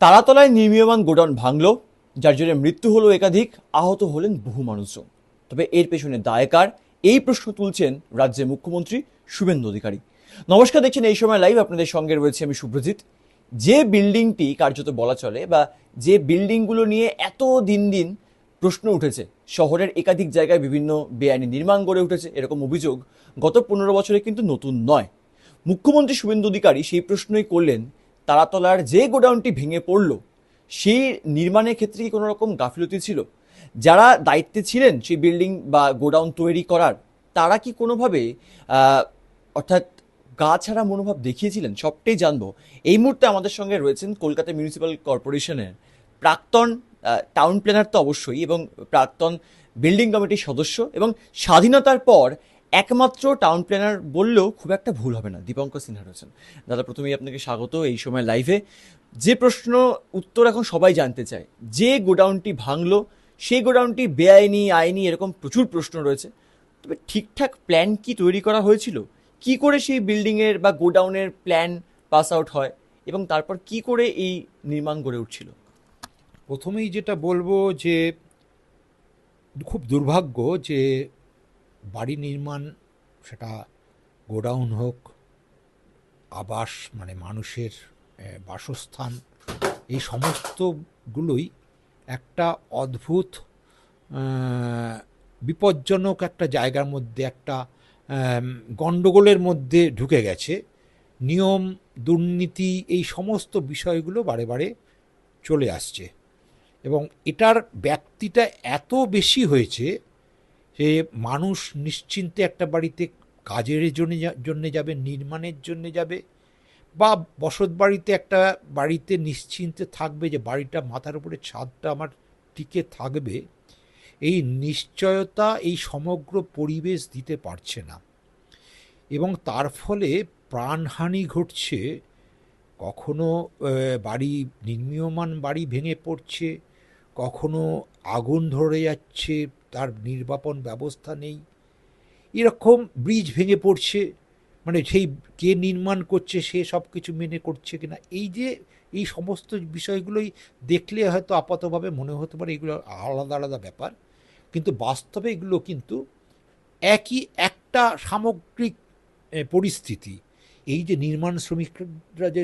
তারাতলায় নির্মীয়মান godown ভাঙল, যার জন্য মৃত্যু হলো একাধিক, আহত হলেন বহু মানুষজন। তবে এর পেছনে দায় কার, এই প্রশ্ন তুলছেন রাজ্যের মুখ্যমন্ত্রী শুভেন্দু অধিকারী। নমস্কার, দেখছেন এই সময় লাইভ, আপনাদের সঙ্গে রয়েছে আমি শুভ্রজিৎ। যে বিল্ডিংটি কার্যত বলা চলে বা যে বিল্ডিংগুলো নিয়ে এত দিন দিন প্রশ্ন উঠেছে, শহরের একাধিক জায়গায় বিভিন্ন বেআইনি নির্মাণ গড়ে উঠেছে, এরকম অভিযোগ গত 15 বছরে কিন্তু নতুন নয়। মুখ্যমন্ত্রী শুভেন্দু অধিকারী সেই প্রশ্নই করলেন, তারাতলার যে গোডাউনটি ভেঙে পড়ল সেই নির্মাণের ক্ষেত্রে কি কোনো রকম গাফিলতি ছিল? যারা দায়িত্বে ছিলেন সেই বিল্ডিং বা গোডাউন তৈরি করার, তারা কি কোনোভাবে আহ, অর্থাৎ গা ছাড়া মনোভাব দেখিয়েছিলেন? সবটাই জানবো। এই মুহূর্তে আমাদের সঙ্গে রয়েছেন কলকাতা মিউনিসিপ্যাল কর্পোরেশনের প্রাক্তন টাউন প্ল্যানার তো অবশ্যই, এবং প্রাক্তন বিল্ডিং কমিটির সদস্য, এবং স্বাধীনতার পর একমাত্র টাউন প্ল্যানার বললেও খুব একটা ভুল হবে না, দীপঙ্কর সিনহা রয়েছেন। দাদা, প্রথমেই আপনাকে স্বাগত এই সময় লাইভে। যে প্রশ্ন উত্তর এখন সবাই জানতে চায়, যে গোডাউনটি ভাঙলো সেই গোডাউনটি বেআইনি আইনি এরকম প্রচুর প্রশ্ন রয়েছে। তবে ঠিকঠাক প্ল্যান কি তৈরি করা হয়েছিল? কি করে সেই বিল্ডিংয়ের বা গোডাউনের প্ল্যান পাস আউট হয়, এবং তারপর কি করে এই নির্মাণ গড়ে উঠছিল? প্রথমেই যেটা বলবো যে খুব দুর্ভাগ্য যে বাড়ি নির্মাণ, সেটা গোডাউন হোক, আবাস মানে মানুষের বাসস্থান, এই সমস্তগুলোই একটা অদ্ভুত বিপজ্জনক একটা জায়গার মধ্যে, একটা গণ্ডগোলের মধ্যে ঢুকে গেছে। নিয়ম, দুর্নীতি, এই সমস্ত বিষয়গুলো বারে বারে চলে আসছে এবং এটার ব্যাপ্তিটা এত বেশি হয়েছে যে মানুষ নিশ্চিন্তে একটা বাড়িতে কাজের জন্য যাবে, নির্মাণের জন্য যাবে, বা বসত বাড়িতে একটা বাড়িতে নিশ্চিন্তে থাকবে যে বাড়িটা মাথার উপরে ছাদটা আমার টিকে থাকবে, এই নিশ্চয়তা এই সমগ্র পরিবেশ দিতে পারছে না এবং তার ফলে প্রাণহানি ঘটছে। কখনো বাড়ি, নির্মীয়মান বাড়ি ভেঙে পড়ছে, কখনো আগুন ধরে যাচ্ছে, তার নির্বাপন ব্যবস্থা নেই, এরকম ব্রিজ ভেঙে পড়ছে, মানে সেই কে নির্মাণ করছে সে সব কিছু মেনে করছে কিনা, এই যে এই সমস্ত বিষয়গুলোই দেখলে হয়তো আপাতভাবে মনে হতে পারে এগুলো আলাদা আলাদা ব্যাপার, কিন্তু বাস্তবে এগুলো কিন্তু একই একটা সামগ্রিক পরিস্থিতি। এই যে নির্মাণ শ্রমিকরা যে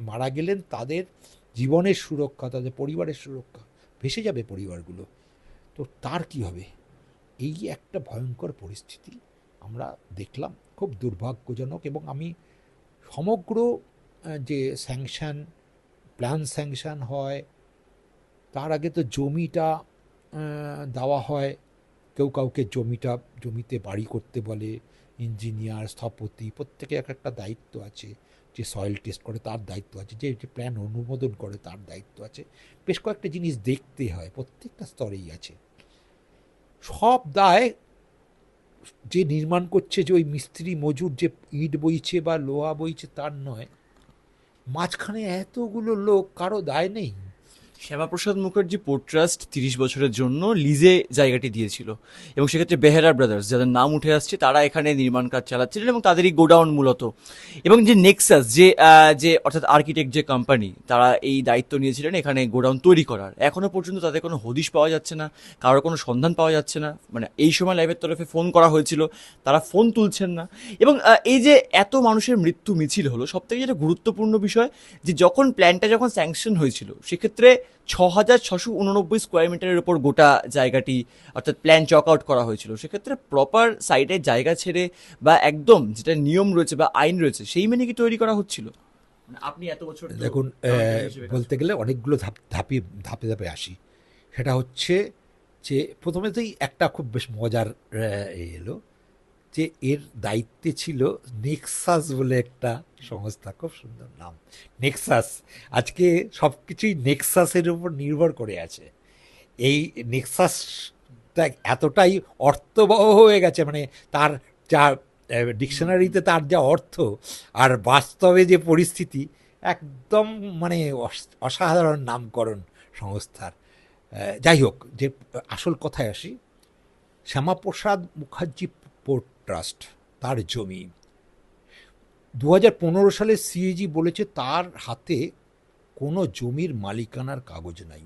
মারা গেলেন, তাদের জীবনের সুরক্ষা, তাদের পরিবারের সুরক্ষা, ভেসে যাবে পরিবারগুলো, তো তার কি হবে? এই একটা ভয়ঙ্কর পরিস্থিতি আমরা দেখলাম, খুব দুর্ভাগ্যজনক। এবং আমি সমগ্র যে স্যাংশন, প্ল্যান স্যাংশন হয়, তার আগে তো জমিটা দেওয়া হয়, কেউ কাউকে জমিতে বাড়ি করতে বলে, ইঞ্জিনিয়ার, স্থপতি, প্রত্যেকে এক একটা দায়িত্ব আছে। যে সয়েল টেস্ট করে তার দায়িত্ব আছে, যে প্ল্যান অনুমোদন করে তার দায়িত্ব আছে, বেশ কয়েকটা জিনিস দেখতে হয়, প্রত্যেকটা স্তরেই আছে। সব দায় যে নির্মাণ করছে, যে ওই মিস্ত্রি মজুর যে ইট বইছে বা লোহা বইছে তার নয়, মাঝখানে এতগুলো লোক, কারো দায় নেই। শ্যামাপ্রসাদ মুখার্জি পোর্ট ট্রাস্ট 30 বছরের জন্য লিজে জায়গাটি দিয়েছিল, এবং সেক্ষেত্রে বেহেরা ব্রাদার্স, যাদের নাম উঠে আসছে, তারা এখানে নির্মাণ কাজ চালাচ্ছিলেন এবং তাদেরই গোডাউন মূলত। এবং যে নেক্সাস, যে অর্থাৎ আর্কিটেক্ট যে কোম্পানি, তারা এই দায়িত্ব নিয়েছিলেন এখানে গোডাউন তৈরি করার। এখনো পর্যন্ত তাদের কোনো হদিশ পাওয়া যাচ্ছে না, কারোর কোনো সন্ধান পাওয়া যাচ্ছে না। মানে এই সময় লাইভের তরফে ফোন করা হয়েছিল, তারা ফোন তুলছেন না। এবং এই যে এত মানুষের মৃত্যু মিছিল হলো, সব থেকে যেটা গুরুত্বপূর্ণ বিষয়, যে যখন প্ল্যানটা যখন স্যাংশন হয়েছিল, সেক্ষেত্রে 6,689 স্কোয়ার মিটারের ওপর গোটা জায়গাটি, অর্থাৎ প্ল্যান চক আউট করা হয়েছিল। সেক্ষেত্রে প্রপার সাইডে জায়গা ছেড়ে বা একদম যেটা নিয়ম রয়েছে বা আইন রয়েছে সেই মেনে কি তৈরি করা হচ্ছিল? মানে আপনি এত বছর তো দেখুন, টাউন প্ল্যানার হিসেবে কাজ বলতে গেলে অনেকগুলো ধাপে ধাপে ধাপে আসি। সেটা হচ্ছে যে প্রথমেতেই একটা খুব বেশ মজার এলো, যে এর দায়িত্বে ছিল নেক্সাস বলে একটা সংস্থা, খুব সুন্দর নাম, নেক্সাস। আজকে সব কিছুই নেক্সাসের উপর নির্ভর করে আছে। এই নেক্সাসটা এতটাই অর্থবহ হয়ে গেছে, মানে তার যা ডিকশনারিতে তার যা অর্থ আর বাস্তবে যে পরিস্থিতি, একদম মানে অসাধারণ নামকরণ সংস্থার। যাই হোক, যে আসল কথায় আসি, শ্যামাপ্রসাদ মুখার্জি পোর্ট ট্রাস্ট, তার জমি 2015 সালে সিএজি বলেছে তার হাতে কোনো জমির মালিকানার কাগজ নাই।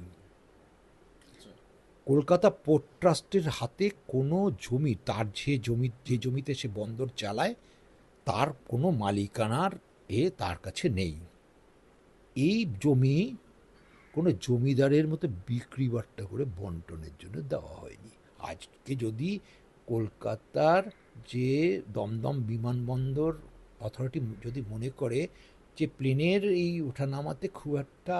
কলকাতা পোর্ট ট্রাস্টের হাতে কোনো জমি, তার যে জমিতে সে বন্দর চালায় তার কোনো মালিকানার তার কাছে নেই। এই জমি কোনো জমিদারের মতো বিক্রি বাট্টা করে বন্টনের জন্য দেওয়া হয়নি। আজকে যদি কলকাতার যে দমদম বিমানবন্দর অথরিটি যদি মনে করে যে প্লেনের এই ওঠানামাতে খুব একটা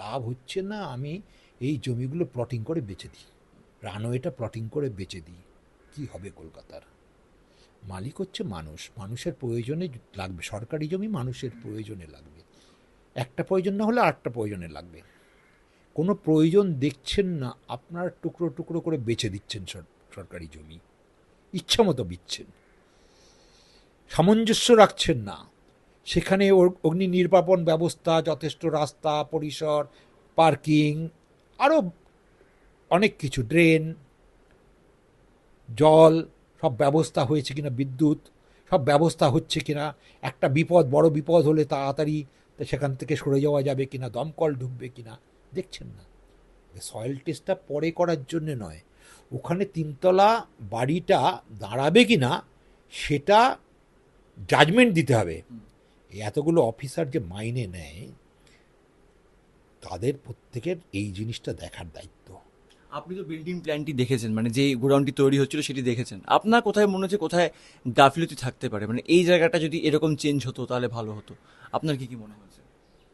লাভ হচ্ছে না, আমি এই জমিগুলো প্লটিং করে বেচে দিই, রানওয়েটা প্লটিং করে বেচে দিই, কি হবে কলকাতার? মালিক হচ্ছে মানুষ, মানুষের প্রয়োজনে লাগবে সরকারি জমি, মানুষের প্রয়োজনে লাগবে, একটা প্রয়োজন না হলে আরেকটা প্রয়োজনে লাগবে। কোনো প্রয়োজন দেখছেন না, আপনার টুকরো টুকরো করে বেচে দিচ্ছেন সরকারি জমি, ইচ্ছা মতো বিচ্ছেন, সামঞ্জস্য রাখছেন না। সেখানে অগ্নি নির্বাপন ব্যবস্থা, যথেষ্ট রাস্তা পরিসর, পার্কিং, আরও অনেক কিছু, ড্রেন, জল, সব ব্যবস্থা হয়েছে কিনা, বিদ্যুৎ, সব ব্যবস্থা হচ্ছে কিনা, একটা বড় বিপদ হলে তাড়াতাড়ি সেখান থেকে সরে যাওয়া যাবে কিনা, দমকল ঢুকবে কিনা, দেখছেন না। সয়েল টেস্টটা পরে করার জন্যে নয়, ওখানে তিনতলা বাড়িটা দাঁড়াবে কিনা সেটা জাজমেন্ট দিতে হবে। এতগুলো অফিসার যে মাইনে নেয় তাদের প্রত্যেকের এই জিনিসটা দেখার দায়িত্ব। আপনি তো বিল্ডিং প্ল্যানটি দেখেছেন, মানে যে গোডাউনটি তৈরি হচ্ছিল সেটি দেখেছেন, আপনার কোথায় মনে হচ্ছে কোথায় গাফিলতি থাকতে পারে, মানে এই জায়গাটা যদি এরকম চেঞ্জ হতো তাহলে ভালো হতো? আপনার কি মনে হয়েছে?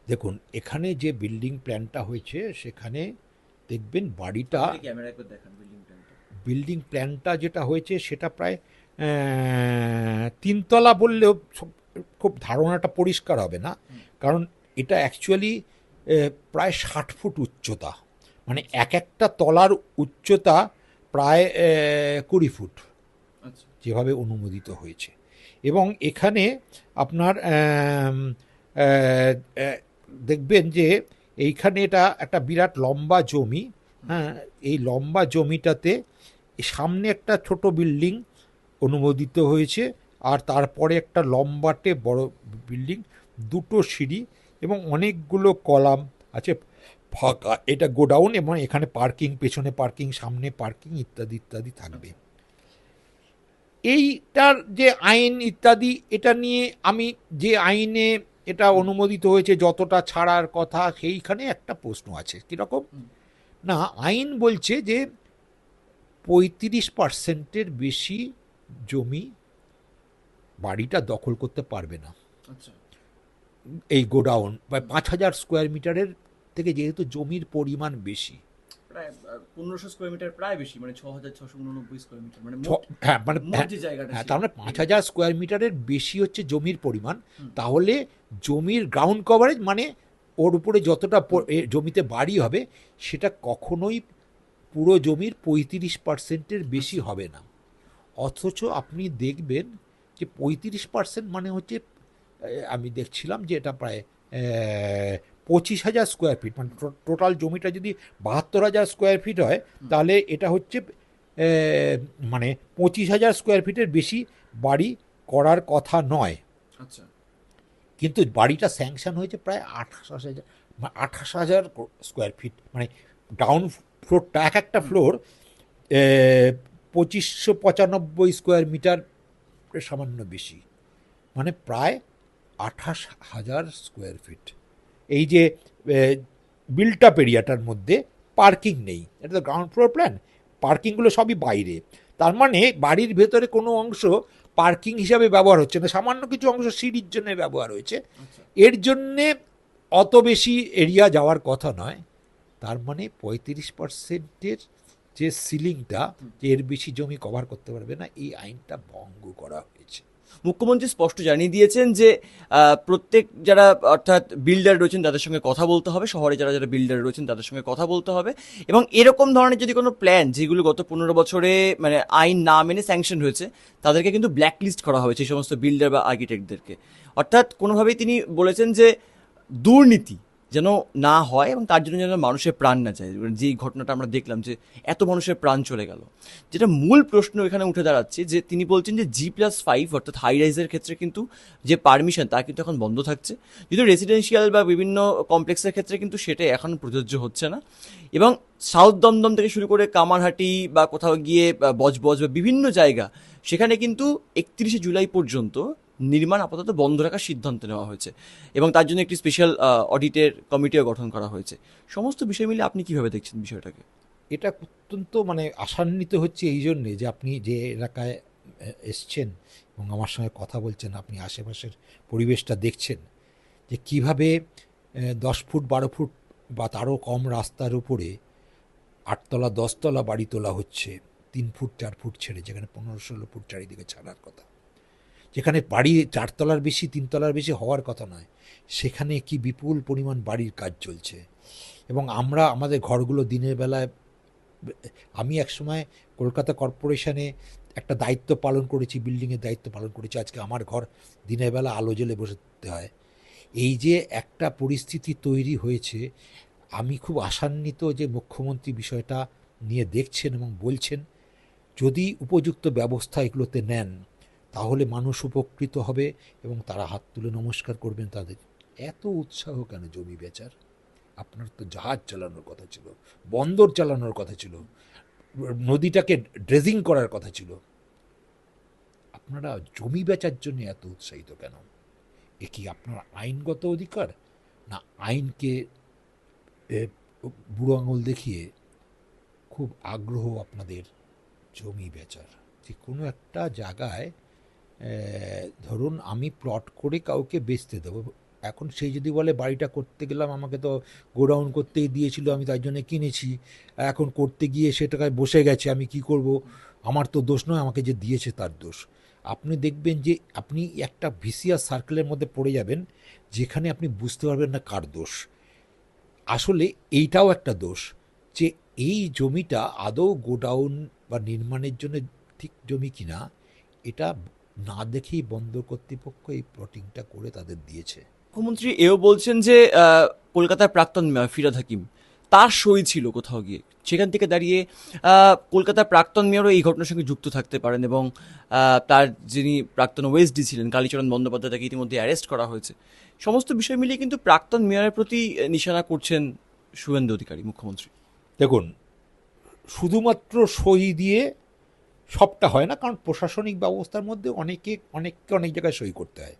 দেখুন, এখানে যে বিল্ডিং প্ল্যানটা হয়েছে সেখানে দেখবেন বাড়িটা, ক্যামেরা একবার দেখান বিল্ডিং প্ল্যানটা যেটা হয়েছে সেটা প্রায় তিনতলা বললেও খুব ধারণাটা পরিষ্কার হবে না, কারণ এটা অ্যাকচুয়ালি প্রায় 60 ফুট উচ্চতা, মানে একটা তলার উচ্চতা প্রায় 20 ফুট যেভাবে অনুমোদিত হয়েছে। এবং এখানে আপনার দেখবেন যে এইখানে এটা একটা বিরাট লম্বা জমি, হ্যাঁ, এই লম্বা জমিটাতে সামনে একটা ছোট বিল্ডিং অনুমোদিত হয়েছে, আর তারপরে একটা লম্বাটে বড় বিল্ডিং, দুটো সিঁড়ি এবং অনেকগুলো কলাম আছে ফাঁকা। এটা গোডাউন এবং এখানে পার্কিং, পেছনে পার্কিং, সামনে পার্কিং ইত্যাদি ইত্যাদি থাকবে। এইটার যে আইন ইত্যাদি, এটা নিয়ে আমি যে আইনে এটা অনুমোদিত হয়েছে যতটা ছাড়ার কথা, সেইখানে একটা প্রশ্ন আছে। কীরকম না, আইন বলছে যে 35%-এর বেশি জমি বাড়িটা দখল করতে পারবে না। এই গোডাউন বা 5000 স্কোয়ার মিটারের থেকে যেহেতু জমির পরিমাণ বেশি, প্রায় 1500 স্কোয়ার মিটার, প্রায় বেশি, মানে 6689 স্কোয়ার মিটার, মানে হ্যাঁ, মানে যে জায়গাটা, তার মানে 5000 স্কোয়ার মিটারের বেশি হচ্ছে জমির পরিমাণ। তাহলে জমির গ্রাউন্ড কভারেজ, মানে ওর উপরে যতটা জমিতে বাড়ি হবে সেটা কখনোই পুরো জমির 35%-এর বেশি হবে না। অথচ আপনি দেখবেন যে 35% মানে হচ্ছে, আমি দেখছিলাম যে এটা প্রায় 25,000 স্কোয়ার ফিট, মানে টোটাল জমিটা যদি 72,000 স্কোয়ার ফিট হয় তাহলে এটা হচ্ছে মানে 25,000 স্কোয়ার ফিটের বেশি বাড়ি করার কথা নয়। আচ্ছা, কিন্তু বাড়িটা স্যাংশন হয়েছে প্রায় 28,000 স্কোয়ার ফিট, মানে গ্রাউন্ড ফ্লোরটা, একটা ফ্লোর 2595 স্কোয়ার মিটার সামান্য বেশি, মানে প্রায় 28,000 স্কোয়ার ফিট। এই যে বিল্ট আপ এরিয়াটার মধ্যে পার্কিং নেই, এটা তো গ্রাউন্ড ফ্লোর প্ল্যান, পার্কিংগুলো সবই বাইরে। তার মানে বাড়ির ভেতরে কোনো অংশ পার্কিং হিসাবে ব্যবহার হচ্ছে না, সামান্য কিছু অংশ সিঁড়ির জন্য ব্যবহার হয়েছে। এর জন্যে অত বেশি এরিয়া যাওয়ার কথা নয়। তার মানে 35%-এর যে সিলিংটা, যে এর বেশি জমি কভার করতে পারবে না, এই আইনটা ভঙ্গ করা হয়েছে। মুখ্যমন্ত্রী স্পষ্ট জানিয়ে দিয়েছেন যে প্রত্যেক যারা অর্থাৎ বিল্ডার রয়েছেন তাদের সঙ্গে কথা বলতে হবে, শহরে যারা যারা বিল্ডার রয়েছেন তাদের সঙ্গে কথা বলতে হবে, এবং এরকম ধরনের যদি কোনো প্ল্যান যেগুলো গত 15 বছরে মানে আইন না মেনে স্যাংশন হয়েছে তাদেরকে কিন্তু ব্ল্যাকলিস্ট করা হবে, সেই সমস্ত বিল্ডার বা আর্কিটেক্টদেরকে। অর্থাৎ কোনোভাবেই তিনি বলেছেন যে দুর্নীতি যেন না হয় এবং তার জন্য যেন মানুষের প্রাণ না যায়। যেই ঘটনাটা আমরা দেখলাম যে এত মানুষের প্রাণ চলে গেল, যেটা মূল প্রশ্ন এখানে উঠে দাঁড়াচ্ছে যে তিনি বলছেন যে G+5 অর্থাৎ হাই রাইজের ক্ষেত্রে কিন্তু যে পারমিশন তা কিন্তু এখন বন্ধ থাকছে, যদিও রেসিডেন্সিয়াল বা বিভিন্ন কমপ্লেক্সের ক্ষেত্রে কিন্তু সেটা এখন প্রযোজ্য হচ্ছে না। এবং সাউথ দমদম থেকে শুরু করে কামারহাটি বা কোথাও গিয়ে বজবজ বা বিভিন্ন জায়গা, সেখানে কিন্তু 31শে জুলাই পর্যন্ত নির্মাণ আপাতত বন্ধ রাখার সিদ্ধান্ত নেওয়া হয়েছে এবং তার জন্য একটি স্পেশাল অডিটের কমিটিও গঠন করা হয়েছে। সমস্ত বিষয় মিলে আপনি কিভাবে দেখছেন বিষয়টাকে? এটা অত্যন্ত মানে আশান্বিত হচ্ছে এই জন্যে যে আপনি যে এলাকায় এসছেন এবং আমার সঙ্গে কথা বলছেন, আপনি আশেপাশের পরিবেশটা দেখছেন যে কিভাবে 10 ফুট 12 ফুট বা তারও কম রাস্তার উপরে 8তলা 10তলা বাড়ি তোলা হচ্ছে 3 ফুট 4 ফুট ছেড়ে, যেখানে 15-16 ফুট চারিদিকে ছাড়ার কথা, যেখানে বাড়ি 4তলার বেশি 3তলার বেশি হওয়ার কথা নয়, সেখানে কি বিপুল পরিমাণ বাড়ির কাজ চলছে। এবং আমরা আমাদের ঘরগুলো দিনের বেলায়, আমি একসময় কলকাতা কর্পোরেশনে একটা দায়িত্ব পালন করেছি, বিল্ডিংয়ের দায়িত্ব পালন করেছি, আজকে আমার ঘর দিনের বেলা আলো জ্বেলে বসে থাকতে হয়। এই যে একটা পরিস্থিতি তৈরি হয়েছে, আমি খুব আশান্বিত যে মুখ্যমন্ত্রী বিষয়টা নিয়ে দেখছেন এবং বলছেন যদি উপযুক্ত ব্যবস্থা এগুলোতে নেন তাহলে মানুষ উপকৃত হবে এবং তারা হাত তুলে নমস্কার করবেন তাদের। এত উৎসাহ কেন জমি বেচার? আপনার তো জাহাজ চালানোর কথা ছিল, বন্দর চালানোর কথা ছিল, নদীটাকে ড্রেজিং করার কথা ছিল, আপনারা জমি বেচার জন্য এত উৎসাহিত কেন? এ কি আপনার আইনগত অধিকার, না আইনকে বুড়ো আঙুল দেখিয়ে খুব আগ্রহ আপনাদের জমি বেচার? যে কোনো একটা জায়গায় ধরুন আমি প্লট করে কাউকে বেচতে দেবো, এখন সেই যদি বলে বাড়িটা করতে গেলাম আমাকে তো গোডাউন করতেই দিয়েছিল, আমি তার জন্য কিনেছি, এখন করতে গিয়ে সেটাকায় বসে গেছে, আমি কি করব, আমার তো দোষ নয়, আমাকে যে দিয়েছে তার দোষ। আপনি দেখবেন যে আপনি একটা ভিসিআর সার্কেলের মধ্যে পড়ে যাবেন যেখানে আপনি বুঝতে পারবেন না কার দোষ। আসলে এইটাও একটা দোষ যে এই জমিটা আদৌ গোডাউন বা নির্মাণের জন্য ঠিক জমি কিনা এটা না দেখেই বন্দর কর্তৃপক্ষ এই প্লটিংটা করে তাদের দিয়েছে। মুখ্যমন্ত্রী এও বলছেন যে কলকাতার প্রাক্তন মেয়র ফিরহাদ হাকিম, তার সই ছিল কোথাও গিয়ে, সেখান থেকে দাঁড়িয়ে কলকাতার প্রাক্তন মেয়রও এই ঘটনার সঙ্গে যুক্ত থাকতে পারেন এবং তার যিনি প্রাক্তন ওএসডি ছিলেন কালীচরণ বন্দ্যোপাধ্যায়, তাকে ইতিমধ্যে অ্যারেস্ট করা হয়েছে। সমস্ত বিষয় মিলিয়ে কিন্তু প্রাক্তন মেয়রের প্রতি নিশানা করছেন শুভেন্দু অধিকারী মুখ্যমন্ত্রী। দেখুন, শুধুমাত্র সই দিয়ে সবটা হয় না, কারণ প্রশাসনিক ব্যবস্থার মধ্যে অনেককে অনেক জায়গায় সই করতে হয়।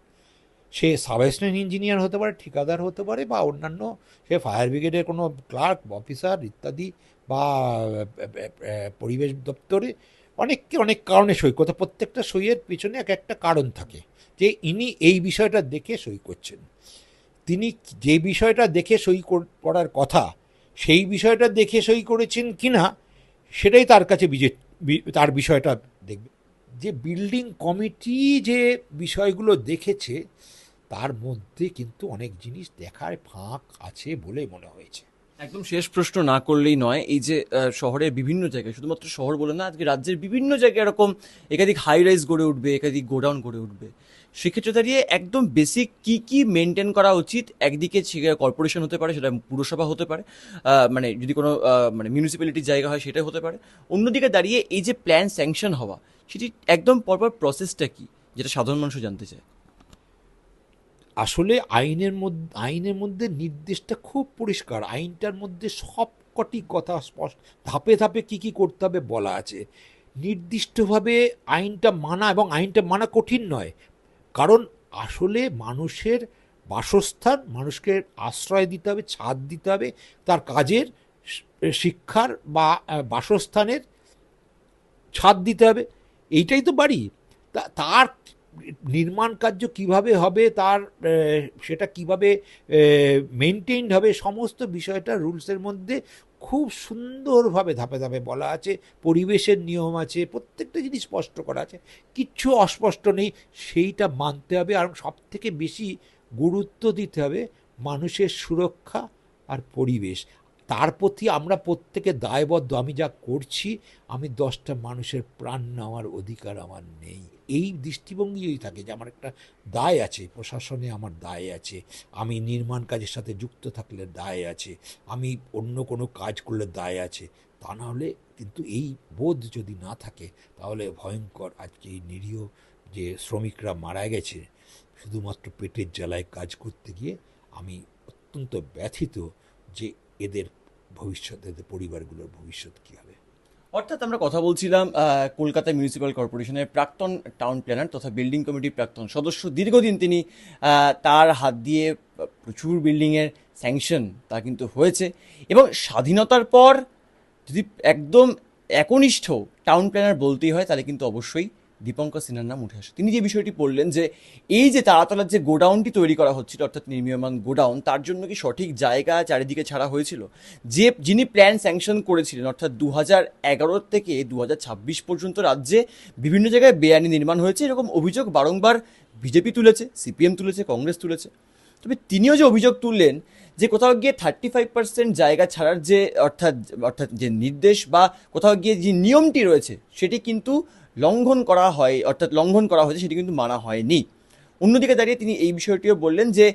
সে সাব অ্যাসিস্ট্যান্ট ইঞ্জিনিয়ার হতে পারে, ঠিকাদার হতে পারে, বা অন্যান্য সে ফায়ার ব্রিগেডের কোনো ক্লার্ক অফিসার ইত্যাদি, বা পরিবেশ দপ্তরে অনেককে অনেক কারণে সই করতে, প্রত্যেকটা সইয়ের পিছনে এক একটা কারণ থাকে যে ইনি এই বিষয়টা দেখে সই করছেন। তিনি যে বিষয়টা দেখে সই করার কথা সেই বিষয়টা দেখে সই করেছেন কিনা সেটাই তার কাছে তার বিষয়টা দেখবে। যে বিল্ডিং কমিটি যে বিষয়গুলো দেখেছে তার মধ্যে কিন্তু অনেক জিনিস দেখার ফাঁক আছে বলে মনে হয়েছে। একদম শেষ প্রশ্ন না করলেই নয়, এই যে শহরের বিভিন্ন জায়গায়, শুধুমাত্র শহর বলে না, আজকে রাজ্যের বিভিন্ন জায়গায় এরকম একাধিক হাই রাইজ গড়ে উঠবে, একাধিক গোডাউন গড়ে উঠবে। সেক্ষেত্রে দাঁড়িয়ে একদম বেসিক কি কি মেনটেন করা উচিত? একদিকে কর্পোরেশন হতে পারে, সেটা পুরসভা হতে পারে, মানে যদি কোনো মানে মিউনিসিপ্যালিটির জায়গা হয় সেটাই হতে পারে। অন্যদিকে দাঁড়িয়ে এই যে প্ল্যান স্যাংশন হওয়া, সেটি একদম পরপর প্রসেসটা কি, যেটা সাধারণ মানুষ জানতে চায়। আসলে আইনের মধ্যে নির্দেশটা খুব পরিষ্কার, আইনটার মধ্যে সব কটি কথা স্পষ্ট, ধাপে ধাপে কি করতে হবে বলা আছে। নির্দিষ্টভাবে আইনটা মানা, এবং আইনটা মানা কঠিন নয়, কারণ আসলে মানুষের বাসস্থান, মানুষকে আশ্রয় দিতে হবে, ছাদ দিতে হবে, তার কাজের, শিক্ষার বা বাসস্থানের ছাদ দিতে হবে, এইটাই তো বাড়ি। তার নির্মাণ কার্য কিভাবে হবে, তার সেটা কিভাবে মেনটেইনড হবে, সমস্ত বিষয়টা রুলসের মধ্যে খুব সুন্দরভাবে ধাপে ধাপে বলা আছে। পরিবেশের নিয়ম আছে, প্রত্যেকটা জিনিস স্পষ্ট করা আছে, কিচ্ছু অস্পষ্ট নেই, সেইটা মানতে হবে। আর সবথেকে বেশি গুরুত্ব দিতে হবে মানুষের সুরক্ষা আর পরিবেশ। তার প্রতি আমরা প্রত্যেকে দায়বদ্ধ। আমি যা করছি, আমি 10টা মানুষের প্রাণ নেওয়ার অধিকার আমার নেই। এই দৃষ্টিভঙ্গি যদি থাকে যে আমার একটা দায় আছে, প্রশাসনে আমার দায় আছে, আমি নির্মাণ কাজের সাথে যুক্ত থাকলে দায় আছে, আমি অন্য কোনো কাজ করলে দায় আছে, তা না হলে কিন্তু এই বোধ যদি না থাকে, তাহলে ভয়ঙ্কর আজকে এই নিরীহ যে শ্রমিকরা মারা গেছে শুধুমাত্র পেটের জ্বালায় কাজ করতে গিয়ে, আমি অত্যন্ত ব্যথিত যে এদের ভবিষ্যৎ, এদের পরিবারগুলোর ভবিষ্যৎ কী হবে। অর্থাৎ আমরা কথা বলছিলাম কলকাতা মিউনিসিপ্যাল কর্পোরেশনের প্রাক্তন টাউন প্ল্যানার তথা বিল্ডিং কমিটির প্রাক্তন সদস্য। দীর্ঘদিন তিনি তার হাত দিয়ে প্রচুর বিল্ডিংয়ের স্যাংশন তা কিন্তু হয়েছে, এবং স্বাধীনতার পর যদি একদম একনিষ্ঠ টাউন প্ল্যানার বলতেই হয় তাহলে কিন্তু অবশ্যই দীপঙ্কর সিনহার নাম উঠে আসে। তিনি যে বিষয়টি বললেন যে এই যে তারাতলার যে গোডাউনটি তৈরি করা হচ্ছিল, অর্থাৎ নির্মীয়মান গোডাউন, তার জন্য কি সঠিক জায়গা চারিদিকে ছাড়া হয়েছিল? যিনি প্ল্যান স্যাংশন করেছিলেন, অর্থাৎ 2011 থেকে 2026 পর্যন্ত রাজ্যে বিভিন্ন জায়গায় বেআইনি নির্মাণ হয়েছে, এরকম অভিযোগ বারংবার বিজেপি তুলেছে, সিপিএম তুলেছে, কংগ্রেস তুলেছে। তবে তিনিও যে অভিযোগ তুললেন যে কোথাও গিয়ে 35% জায়গা ছাড়ার যে অর্থাৎ অর্থাৎ যে নির্দেশ বা কোথাও গিয়ে যে নিয়মটি রয়েছে সেটি কিন্তু লঙ্ঘন করা হয়, অর্থাৎ লঙ্ঘন করা হয়েছে, সেটি কিন্তু মানা হয়নি। অন্যদিকে দাঁড়িয়ে তিনি এই বিষয়টিও বললেন যে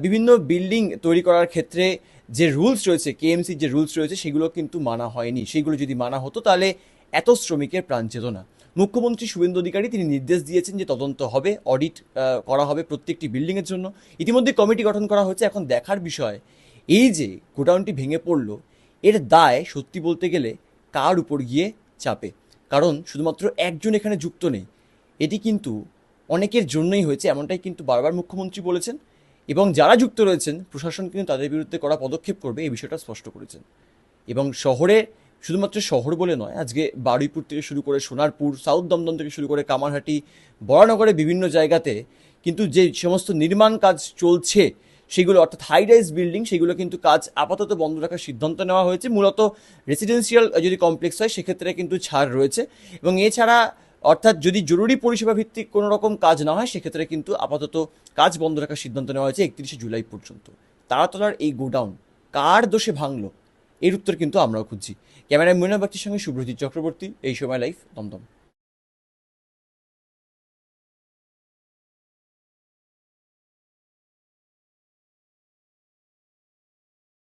বিভিন্ন বিল্ডিং তৈরি করার ক্ষেত্রে যে রুলস রয়েছে, কেএমসির যে রুলস রয়েছে, সেগুলো কিন্তু মানা হয়নি। সেইগুলো যদি মানা হতো তাহলে এত শ্রমিকের প্রাণ যেত না। মুখ্যমন্ত্রী শুভেন্দু অধিকারী তিনি নির্দেশ দিয়েছেন যে তদন্ত হবে, অডিট করা হবে প্রত্যেকটি বিল্ডিংয়ের জন্য। ইতিমধ্যে কমিটি গঠন করা হয়েছে। এখন দেখার বিষয় এই যে গোডাউনটি ভেঙে পড়লো, এর দায় সত্যি বলতে গেলে কার উপর গিয়ে চাপে? কারণ শুধুমাত্র একজন এখানে যুক্ত নেই, এটি কিন্তু অনেকের জন্যই হয়েছে, এমনটাই কিন্তু বারবার মুখ্যমন্ত্রী বলেছেন। এবং যারা যুক্ত রয়েছেন, প্রশাসন কিন্তু তাদের বিরুদ্ধে কড়া পদক্ষেপ করবে, এই বিষয়টা স্পষ্ট করেছেন। এবং শহরে, শুধুমাত্র শহর বলে নয়, আজকে বারুইপুর থেকে শুরু করে সোনারপুর, সাউথ দমদম থেকে শুরু করে কামারহাটি, বরানগরে বিভিন্ন জায়গাতে কিন্তু যে সমস্ত নির্মাণ কাজ চলছে সেগুলো, অর্থাৎ হাই রাইজ বিল্ডিং, সেগুলো কিন্তু কাজ আপাতত বন্ধ রাখার সিদ্ধান্ত নেওয়া হয়েছে। মূলত রেসিডেন্সিয়াল যদি কমপ্লেক্স হয় সেক্ষেত্রে কিন্তু ছাড় রয়েছে, এবং এছাড়া অর্থাৎ যদি জরুরি পরিষেবা ভিত্তিক কোনো রকম কাজ না হয় সেক্ষেত্রে কিন্তু আপাতত কাজ বন্ধ রাখার সিদ্ধান্ত নেওয়া হয়েছে 31শে জুলাই পর্যন্ত। তারাতলার এই গোডাউন কার দোষে ভাঙলো, এর উত্তর কিন্তু আমরাও খুঁজছি। ক্যামেরায় মৈনাক বাগচির সঙ্গে শুভ্রজিৎ চক্রবর্তী, এই সময় লাইভ, দমদম।